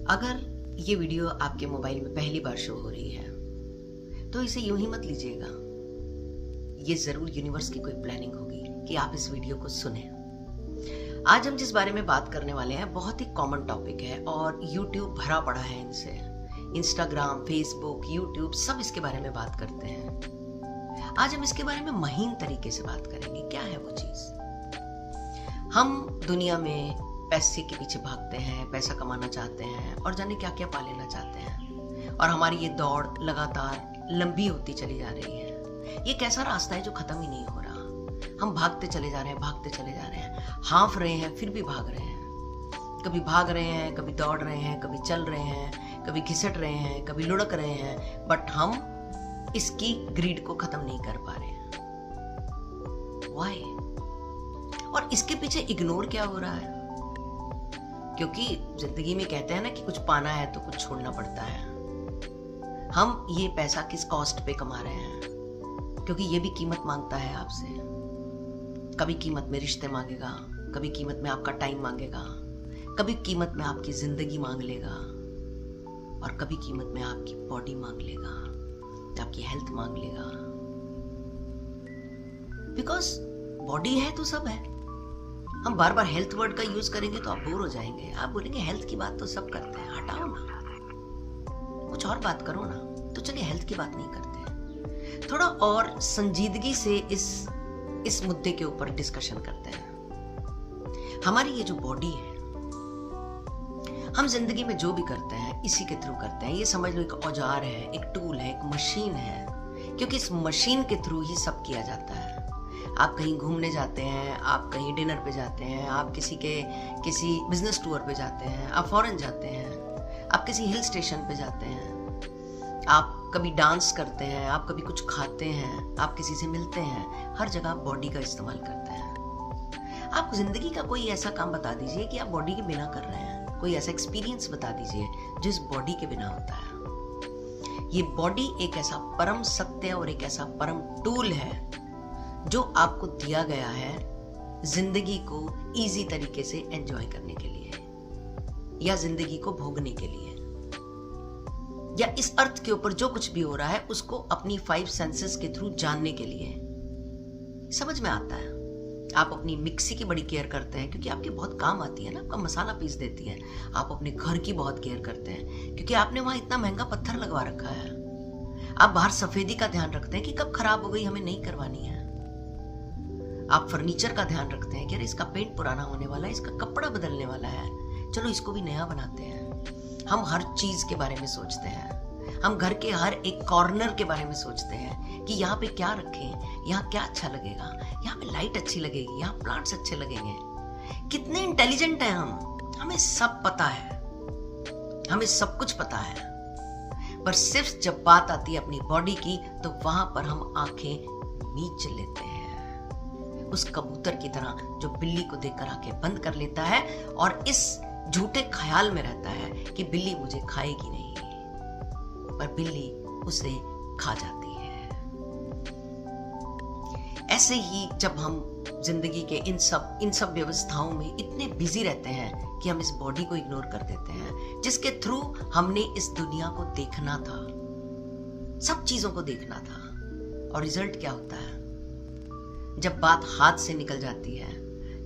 अगर ये वीडियो आपके मोबाइल में पहली बार शो हो रही है तो इसे यूं ही मत लीजिएगा। ये जरूर यूनिवर्स की कोई प्लानिंग होगी कि आप इस वीडियो को सुने। आज हम जिस बारे में बात करने वाले हैं बहुत ही कॉमन टॉपिक है और यूट्यूब भरा पड़ा है इनसे। इंस्टाग्राम, फेसबुक, यूट्यूब सब इसके बारे में बात करते हैं। आज हम इसके बारे में महीन तरीके से बात करेंगे। क्या है वो चीज? हम दुनिया में पैसे के पीछे भागते हैं, पैसा कमाना चाहते हैं और जाने क्या क्या पा लेना चाहते हैं, और हमारी ये दौड़ लगातार लंबी होती चली जा रही है। ये कैसा रास्ता है जो खत्म ही नहीं हो रहा। हम भागते चले जा रहे हैं, भागते चले जा रहे हैं, हाँफ रहे हैं फिर भी भाग रहे हैं। कभी भाग रहे हैं, कभी दौड़ रहे हैं, कभी चल रहे हैं, कभी घिसट रहे हैं, कभी लुढ़क रहे हैं, बट हम इसकी ग्रिड को खत्म नहीं कर पा रहे हैं। व्हाई? और इसके पीछे इग्नोर क्या हो रहा है? क्योंकि जिंदगी में कहते हैं ना कि कुछ पाना है तो कुछ छोड़ना पड़ता है। हम ये पैसा किस कॉस्ट पे कमा रहे हैं? क्योंकि ये भी कीमत मांगता है आपसे। कभी कीमत में रिश्ते मांगेगा, कभी कीमत में आपका टाइम मांगेगा, कभी कीमत में आपकी जिंदगी मांग लेगा, और कभी कीमत में आपकी बॉडी मांग लेगा, आपकी हेल्थ मांग लेगा। बिकॉज बॉडी है तो सब है। हम बार बार हेल्थ वर्ड का यूज करेंगे तो आप बोर हो जाएंगे। आप बोलेंगे हेल्थ की बात तो सब करते हैं, हटाओ ना, कुछ और बात करो ना। तो चलिए हेल्थ की बात नहीं करते, थोड़ा और संजीदगी से इस मुद्दे के ऊपर डिस्कशन करते हैं। हमारी ये जो बॉडी है, हम जिंदगी में जो भी करते हैं इसी के थ्रू करते हैं। ये समझ लो एक औजार है, एक टूल है, एक मशीन है, क्योंकि इस मशीन के थ्रू ही सब किया जाता है। आप कहीं घूमने जाते हैं, आप कहीं डिनर पे जाते हैं, आप किसी बिजनेस टूर पे जाते हैं, आप फॉरेन जाते हैं, आप किसी हिल स्टेशन पे जाते हैं, आप कभी डांस करते हैं, आप कभी कुछ खाते हैं, आप किसी से मिलते हैं। हर जगह आप बॉडी का इस्तेमाल करते हैं। आप जिंदगी का कोई ऐसा काम बता दीजिए कि आप बॉडी के बिना कर रहे हैं। कोई ऐसा एक्सपीरियंस बता दीजिए जिस बॉडी के बिना होता है। ये बॉडी एक ऐसा परम सत्य और एक ऐसा परम टूल है जो आपको दिया गया है जिंदगी को इजी तरीके से एंजॉय करने के लिए, या जिंदगी को भोगने के लिए, या इस अर्थ के ऊपर जो कुछ भी हो रहा है उसको अपनी 5 सेंसेस के थ्रू जानने के लिए। समझ में आता है? आप अपनी मिक्सी की बड़ी केयर करते हैं क्योंकि आपके बहुत काम आती है ना, आपका मसाला पीस देती है। आप अपने घर की बहुत केयर करते हैं क्योंकि आपने वहां इतना महंगा पत्थर लगवा रखा है। आप बाहर सफेदी का ध्यान रखते हैं कि कब खराब हो गई, हमें नहीं करवानी है। आप फर्नीचर का ध्यान रखते हैं कि अरे इसका पेंट पुराना होने वाला है, इसका कपड़ा बदलने वाला है, चलो इसको भी नया बनाते हैं। हम हर चीज के बारे में सोचते हैं। हम घर के हर एक कॉर्नर के बारे में सोचते हैं कि यहाँ पे क्या रखें, यहाँ क्या अच्छा लगेगा, यहाँ पे लाइट अच्छी लगेगी, यहाँ प्लांट्स अच्छे लगेंगे। कितने इंटेलिजेंट हैं हम। हमें सब पता है, हमें सब कुछ पता है, पर सिर्फ जब बात आती है अपनी बॉडी की तो वहां पर हम आंखें मीच लेते हैं, उस कबूतर की तरह जो बिल्ली को देखकर आंखें बंद कर लेता है और इस झूठे ख्याल में रहता है कि बिल्ली मुझे खाएगी नहीं, पर बिल्ली उसे खा जाती है। ऐसे ही जब हम जिंदगी के इन सब व्यवस्थाओं में इतने बिजी रहते हैं कि हम इस बॉडी को इग्नोर कर देते हैं जिसके थ्रू हमने इस दुनिया को देखना था, सब चीजों को देखना था। और रिजल्ट क्या होता है? जब बात हाथ से निकल जाती है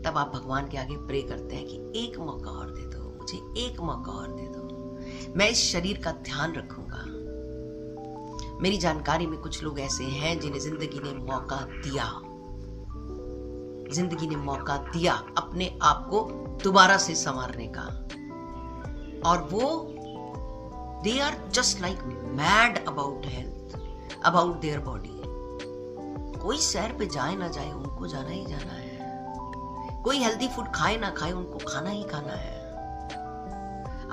तब आप भगवान के आगे प्रे करते हैं कि एक मौका और दे दो, मुझे एक मौका और दे दो, मैं इस शरीर का ध्यान रखूंगा। मेरी जानकारी में कुछ लोग ऐसे हैं जिन्हें जिंदगी ने मौका दिया, जिंदगी ने मौका दिया अपने आप को दोबारा से संवारने का, और वो they are just like mad about health, about their body. कोई सैर पे जाए ना जाए, उनको जाना ही जाना है। कोई हेल्दी फूड खाए ना खाए, उनको खाना ही खाना है।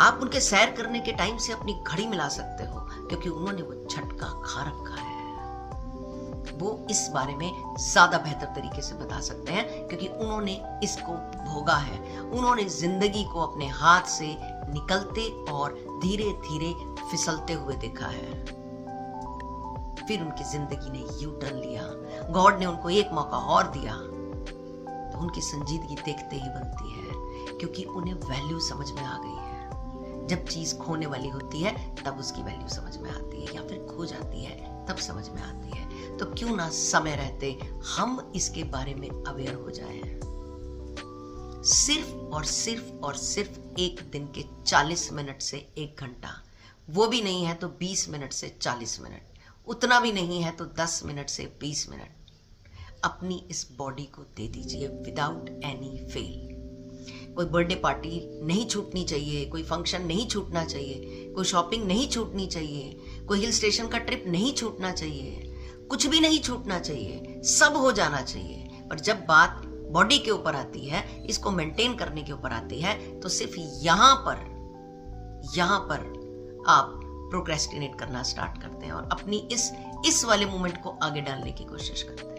आप उनके सैर करने के टाइम से अपनी घड़ी मिला सकते हो क्योंकि उन्होंने वो झटका खा रखा है। वो इस बारे में ज्यादा बेहतर तरीके से बता सकते हैं क्योंकि उन्होंने इसको भोगा है। उन्होंने जिंदगी को अपने हाथ से निकलते और धीरे धीरे फिसलते हुए देखा है। फिर उनकी जिंदगी ने यू टर्न लिया, गॉड ने उनको एक मौका और दिया, तो उनकी संजीदगी देखते ही बनती है क्योंकि उन्हें वैल्यू समझ में आ गई है। जब चीज खोने वाली होती है तब उसकी वैल्यू समझ में आती है, या फिर खो जाती है तब समझ में आती है। तो क्यों ना समय रहते हम इसके बारे में अवेयर हो जाएं। सिर्फ और सिर्फ एक दिन के 40 मिनट से 1 घंटा, वो भी नहीं है तो 20 मिनट से 40 मिनट, उतना भी नहीं है तो 10 मिनट से 20 मिनट अपनी इस बॉडी को दे दीजिए विदाउट एनी फेल। कोई बर्थडे पार्टी नहीं छूटनी चाहिए, कोई फंक्शन नहीं छूटना चाहिए, कोई शॉपिंग नहीं छूटनी चाहिए, कोई हिल स्टेशन का ट्रिप नहीं छूटना चाहिए, कुछ भी नहीं छूटना चाहिए, सब हो जाना चाहिए। पर जब बात बॉडी के ऊपर आती है, इसको मेंटेन करने के ऊपर आती है, तो सिर्फ यहां पर आप प्रोक्रेस्टिनेट करना स्टार्ट करते हैं और अपनी इस वाले मोमेंट को आगे डालने की कोशिश करते हैं।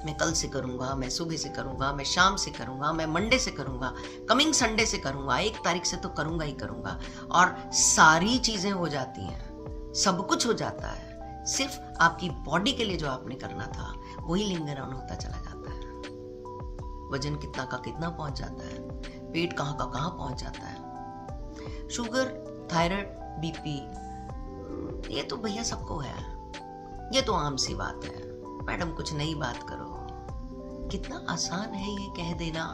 मैं कल से करूंगा, मैं सुबह से करूंगा, मैं शाम से करूंगा, मैं मंडे से करूंगा, कमिंग संडे से करूंगा, 1 तारीख से तो करूंगा ही करूंगा। और सारी चीजें हो जाती हैं, सब कुछ हो जाता है। सिर्फ आपकी बॉडी के लिए जो आपने करना था वही लिंगर ऑन होता चला जाता है। वजन कितना का कितना पहुंच जाता है, पेट कहाँ का कहाँ पहुंच जाता है। शुगर, थायराइड, बीपी, ये तो भैया सबको है, ये तो आम सी बात है। मैडम कुछ नई बात करो। कितना आसान है ये कह देना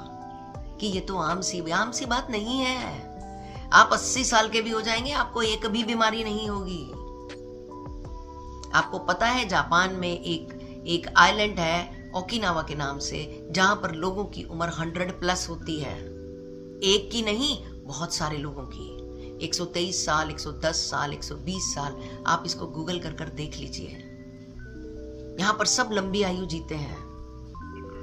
कि ये तो आम सी बात नहीं है। आप 80 साल के भी हो जाएंगे, आपको एक भी बीमारी नहीं होगी। आपको पता है जापान में एक आइलैंड है ओकिनावा के नाम से, जहां पर लोगों की उम्र 100+ होती है। एक की नहीं, बहुत सारे लोगों की। 123 साल, 110 साल, 120 साल, आप इसको गूगल कर देख लीजिए। यहां पर सब लंबी आयु जीते हैं,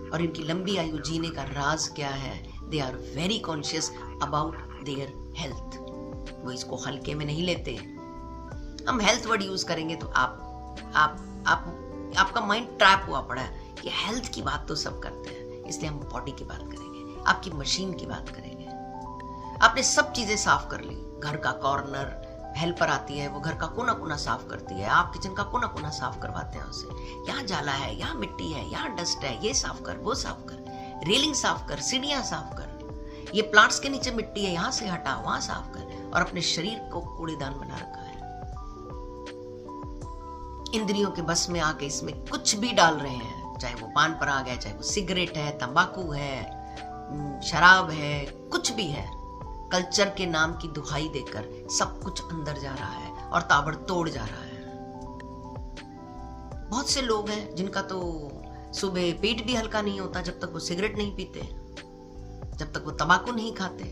और इनकी लंबी आयु जीने का राज क्या है? They are very conscious about their health. वो इसको हल्के में नहीं लेते। हम हेल्थ वर्ड यूज करेंगे तो आपका माइंड ट्रैप हुआ पड़ा है कि हेल्थ की बात तो सब करते हैं, इसलिए हम बॉडी की बात करेंगे, आपकी मशीन की बात करेंगे। आपने सब चीजें साफ कर ली, घर का कॉर्नर, हेल्पर आती है, वो घर का कोना कोना साफ करती है, आप किचन का कोना कोना साफ करवाते हैं उसे। यहाँ जाला है, यहाँ मिट्टी है, यहाँ डस्ट है, ये साफ कर, वो साफ कर, रेलिंग साफ कर, सीढ़ियां साफ कर, ये प्लांट्स के नीचे मिट्टी है, यहाँ से हटा, वहां साफ कर, और अपने शरीर को कूड़ेदान बना रखा है। इंद्रियों के बस में आके इसमें कुछ भी डाल रहे हैं, चाहे वो पान पर आ गया, चाहे वो सिगरेट है, तंबाकू है, शराब है, कुछ भी है। कल्चर के नाम की दुहाई देकर सब कुछ अंदर जा रहा है और ताबड़तोड़ जा रहा है। बहुत से लोग हैं जिनका तो सुबह पेट भी हल्का नहीं होता जब तक वो सिगरेट नहीं पीते, जब तक वो तंबाकू नहीं खाते।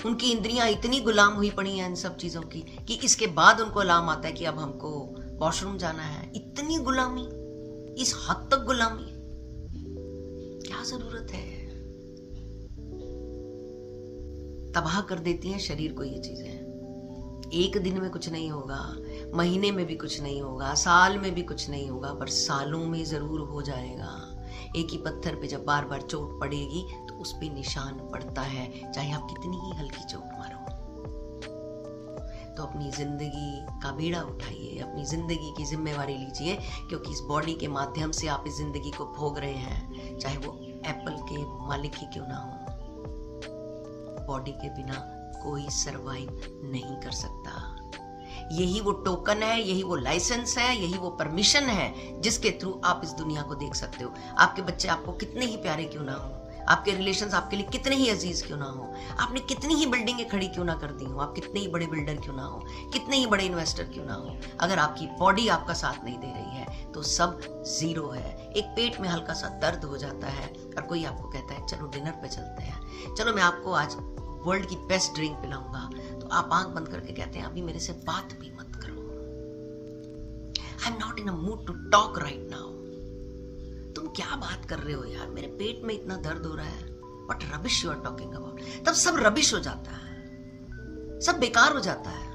उनकी इंद्रियां इतनी गुलाम हुई पड़ी हैं इन सब चीजों की कि इसके बाद उनको अलार्म आता है कि अब हमको वॉशरूम जाना है। इतनी गुलामी, इस हद तक गुलामी, क्या जरूरत है? तबाह कर देती हैं शरीर को ये चीजें। एक दिन में कुछ नहीं होगा, महीने में भी कुछ नहीं होगा, साल में भी कुछ नहीं होगा, पर सालों में जरूर हो जाएगा। एक ही पत्थर पे जब बार बार चोट पड़ेगी तो उस पे निशान पड़ता है, चाहे आप कितनी ही हल्की चोट मारो। तो अपनी जिंदगी का बीड़ा उठाइए, अपनी जिंदगी की जिम्मेवारी लीजिए, क्योंकि इस बॉडी के माध्यम से आप इस जिंदगी को भोग रहे हैं, चाहे वो एप्पल के मालिक ही क्यों ना हो। बॉडी के बिना कोई सरवाइव नहीं कर सकता। यही वो टोकन है, यही वो लाइसेंस है, यही वो परमिशन है जिसके थ्रू आप इस दुनिया को देख सकते हो। आपके बच्चे आपको कितने ही प्यारे क्यों ना हो, आपके रिलेशंस आपके लिए कितने ही अजीज क्यों ना हो, आपने कितनी ही बिल्डिंगें खड़ी क्यों ना कर दी हो, आप कितने ही बड़े बिल्डर क्यों ना हो, कितने ही बड़े इन्वेस्टर क्यों ना हो, अगर आपकी बॉडी आपका साथ नहीं दे रही है तो सब जीरो है। एक पेट में हल्का सा दर्द हो जाता है और कोई आपको कहता है चलो डिनर पे चलते हैं, चलो मैं आपको आज वर्ल्ड की बेस्ट ड्रिंक पिलाऊंगा, तो आप आंख बंद करके कहते हैं अभी मेरे से बात भी मत करो, I am not in a mood to talk right now. तुम क्या बात कर रहे हो यार, मेरे पेट में इतना दर्द हो रहा है, what rubbish you are talking about. तब सब रबिश हो जाता है, सब बेकार हो जाता है।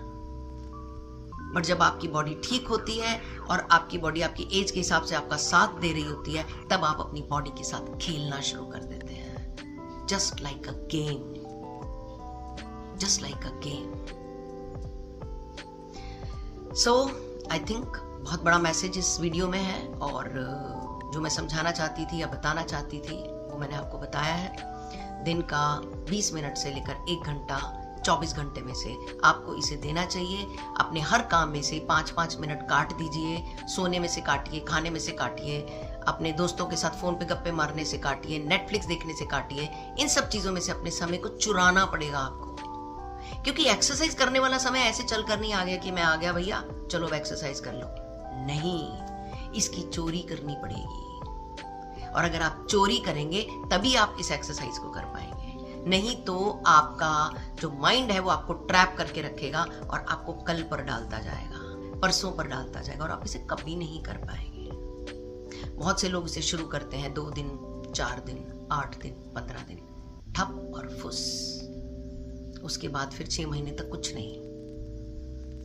बट जब आपकी बॉडी ठीक होती है और आपकी बॉडी आपकी एज के हिसाब से आपका साथ दे रही होती है, तब आप अपनी बॉडी के साथ खेलना शुरू कर देते हैं। Just like a game, just like a game. So I think बहुत बड़ा मैसेज इस वीडियो में है, और जो मैं समझाना चाहती थी या बताना चाहती थी वो मैंने आपको बताया है। दिन का 20 मिनट से लेकर 1 घंटा 24 घंटे में से आपको इसे देना चाहिए। अपने हर काम में से 5-5 मिनट काट दीजिए। सोने में से काटिए, खाने में से काटिए, अपने दोस्तों के साथ फोन पे गप्पे मारने से काटिए, नेटफ्लिक्स देखने से काटिए। इन सब चीजों में से अपने समय को चुराना पड़ेगा आपको, क्योंकि एक्सरसाइज करने वाला समय ऐसे चल कर नहीं आ गया कि मैं आ गया भैया चलो एक्सरसाइज कर लो। नहीं, इसकी चोरी करनी पड़ेगी। और अगर आप चोरी करेंगे तभी आप इस एक्सरसाइज को कर पाएंगे, नहीं तो आपका जो माइंड है वो आपको ट्रैप करके रखेगा और आपको कल पर डालता जाएगा, परसों पर डालता जाएगा, और आप इसे कभी नहीं कर पाएंगे। बहुत से लोग इसे शुरू करते हैं 2 दिन, 4 दिन, 8 दिन, 15 दिन, ठप और फुस। उसके बाद फिर 6 महीने तक कुछ नहीं।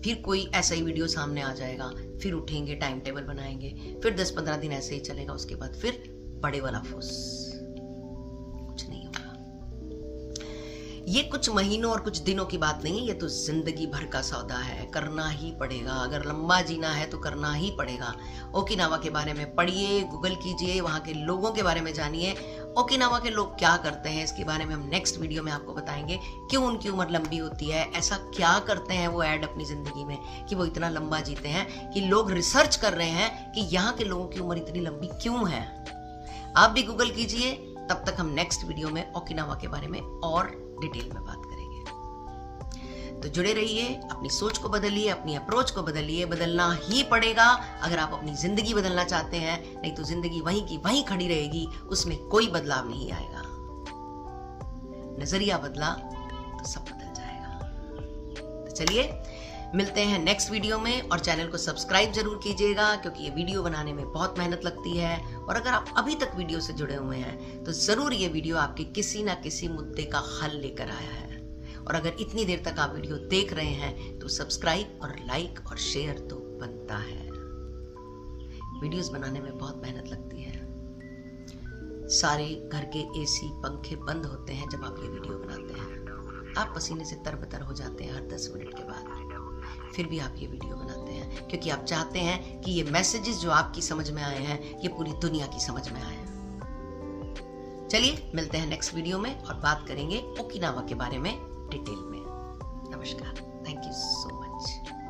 फिर कोई ऐसा ही वीडियो सामने आ जाएगा, फिर उठेंगे, टाइम टेबल बनाएंगे, फिर 10-15 दिन ऐसे ही चलेगा। उसके बाद फिर बड़े वाला फुस, कुछ नहीं होगा। ये कुछ महीनों और कुछ दिनों की बात नहीं है, ये तो जिंदगी भर का सौदा है। करना ही पड़ेगा, अगर लंबा जीना है तो करना ही पड़ेगा। ओकिनावा के बारे में पढ़िए, गूगल कीजिए, वहां के लोगों के बारे में जानिए। ओकिनावा के लोग क्या करते हैं इसके बारे में हम नेक्स्ट वीडियो में आपको बताएंगे। क्यों उनकी उम्र लंबी होती है, ऐसा क्या करते हैं वो ऐड अपनी जिंदगी में कि वो इतना लंबा जीते हैं, कि लोग रिसर्च कर रहे हैं कि यहाँ के लोगों की उम्र इतनी लंबी क्यों है। आप भी गूगल कीजिए। तब तक हम नेक्स्ट वीडियो में ओकिनावा के बारे में और डिटेल में बात करेंगे। तो जुड़े रहिए, अपनी सोच को बदलिए, अपनी अप्रोच को बदलिए। बदलना ही पड़ेगा अगर आप अपनी जिंदगी बदलना चाहते हैं, नहीं तो जिंदगी वहीं की वहीं खड़ी रहेगी, उसमें कोई बदलाव नहीं आएगा। नजरिया बदला तो सब बदल जाएगा। तो चलिए मिलते हैं नेक्स्ट वीडियो में, और चैनल को सब्सक्राइब जरूर कीजिएगा, क्योंकि ये वीडियो बनाने में बहुत मेहनत लगती है। और अगर आप अभी तक वीडियो से जुड़े हुए हैं तो जरूर ये वीडियो आपके किसी ना किसी मुद्दे का हल लेकर आया है। और अगर इतनी देर तक आप वीडियो देख रहे हैं तो सब्सक्राइब और लाइक और शेयर तो बनता है। वीडियोस बनाने में बहुत मेहनत लगती है। सारे घर के एसी पंखे बंद होते हैं जब आप ये वीडियो बनाते हैं। आप पसीने से तरबतर हो जाते हैं हर 10 मिनट के बाद, फिर भी आप ये वीडियो बनाते हैं क्योंकि आप चाहते हैं कि ये मैसेजेस जो आपकी समझ में आए हैं ये पूरी दुनिया की समझ में आए। चलिए मिलते हैं नेक्स्ट वीडियो में और बात करेंगे ओकिनावा के बारे में डिटेल में। नमस्कार, थैंक यू सो मच।